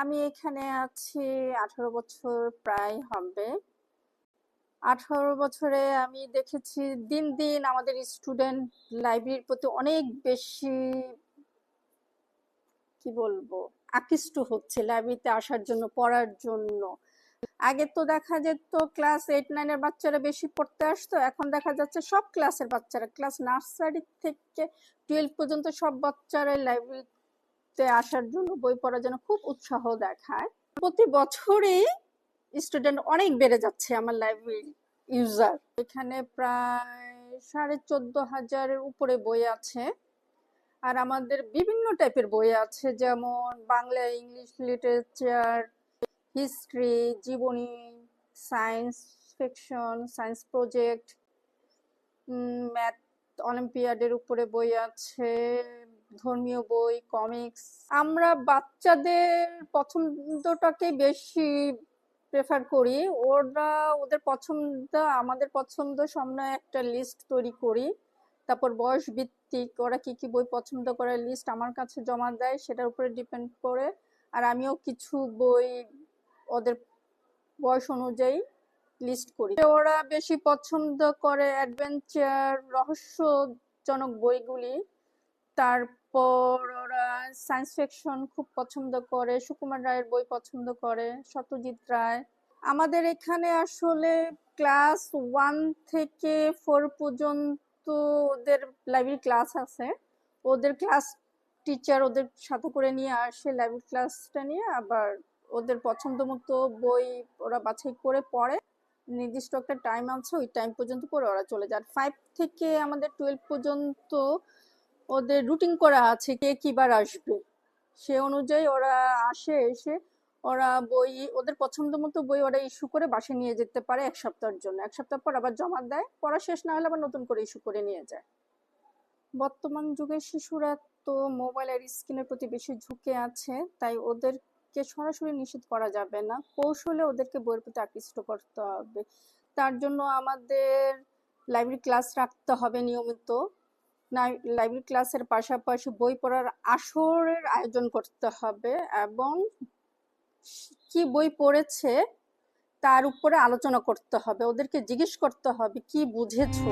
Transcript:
আমি এখানে আছি 18 বছর প্রায় হবে। 18 বছরে আমি দেখেছি দিন দিন আমাদের স্টুডেন্ট লাইব্রেরির প্রতি অনেক বেশি কি বলবো আকৃষ্ট হচ্ছে লাইব্রেরিতে আসার জন্য, পড়ার জন্য। আগে তো দেখা যেত ক্লাস 8-9 এর বাচ্চারা বেশি পড়তে আসতো, এখন দেখা যাচ্ছে সব ক্লাসের বাচ্চারা, ক্লাস নার্সারি থেকে 12 পর্যন্ত সব বাচ্চারা লাইব্রেরিতে আসার জন্য, বই পড়ার জন্য খুব উৎসাহ দেখায়। প্রতি বছরই স্টুডেন্ট অনেক বেড়ে যাচ্ছে আমার লাইব্রেরি ইউজার। এখানে প্রায় 14,500-এর উপরে বই আছে। আর আমাদের বিভিন্ন টাইপের বই আছে, যেমন বাংলা, ইংলিশ লিটারেচার, হিস্ট্রি, জীবনী, science fiction, science project, math অলিম্পিয়াডের উপরে বই আছে, ধর্মীয় বই, কমিক্স। আমরা বাচ্চাদের পছন্দটাকে বেশি প্রেফার করি। ওদের পছন্দ আমাদের পছন্দ সামনে একটা লিস্ট তৈরি করি, তারপর বয়স ভিত্তিক ওরা কি কি বই পছন্দ করে লিস্ট আমার কাছে জমা দেয়, সেটার উপরে ডিপেন্ড করে। আর আমিও কিছু বই ওদের বয়স অনুযায়ী লিস্ট করি। ওরা বেশি পছন্দ করে অ্যাডভেঞ্চার, রহস্যজনক বইগুলি। তারপর ওরা সায়েন্স ফিকশন খুব পছন্দ করে, সুকুমার রায়ের বই পছন্দ করে, সত্যজিৎ রায়। আমাদের এখানে আসলে ক্লাস 1 থেকে 4 পর্যন্ত ওদের লাইব্রেরি ক্লাস আছে। ওদের ক্লাস টিচার ওদের সাথে করে নিয়ে আসে লাইব্রেরি ক্লাসটা নিয়ে, আবার ওদের পছন্দ মতো বই ওরা বাছাই করে পড়ে। নির্দিষ্ট একটা টাইম আছে, ওই টাইম পর্যন্ত পড়ে ওরা চলে যায়। 5 থেকে আমাদের 12 পর্যন্ত ওদের রুটিন করা আছে কে কিবার আসবে, সে অনুযায়ী ওরা আসে। এসে ওরা বই ওদের পছন্দ মতো বই ওরা ইস্যু করে বাসায় নিয়ে যেতে পারে 1 সপ্তাহের জন্য। 1 সপ্তাহ পর আবার জমা দেয়, পড়া শেষ না হলে আবার নতুন করে ইস্যু করে নিয়ে যায়। বর্তমান যুগের শিশুরা তো মোবাইল আর স্ক্রিনের প্রতি বেশি ঝুঁকে আছে, তাই ওদেরকে সরাসরি নিষেধ করা যাবে না, কৌশলে ওদেরকে বইয়ের প্রতি আকৃষ্ট করতে হবে। তার জন্য আমাদের লাইব্রেরি ক্লাস রাখতে হবে নিয়মিত। লাইব্রেরি ক্লাসের পাশাপাশি বই পড়ার আসরের আয়োজন করতে হবে, এবং কি বই পড়েছে তার উপরে আলোচনা করতে হবে। ওদেরকে জিজ্ঞেস করতে হবে কি বুঝেছো।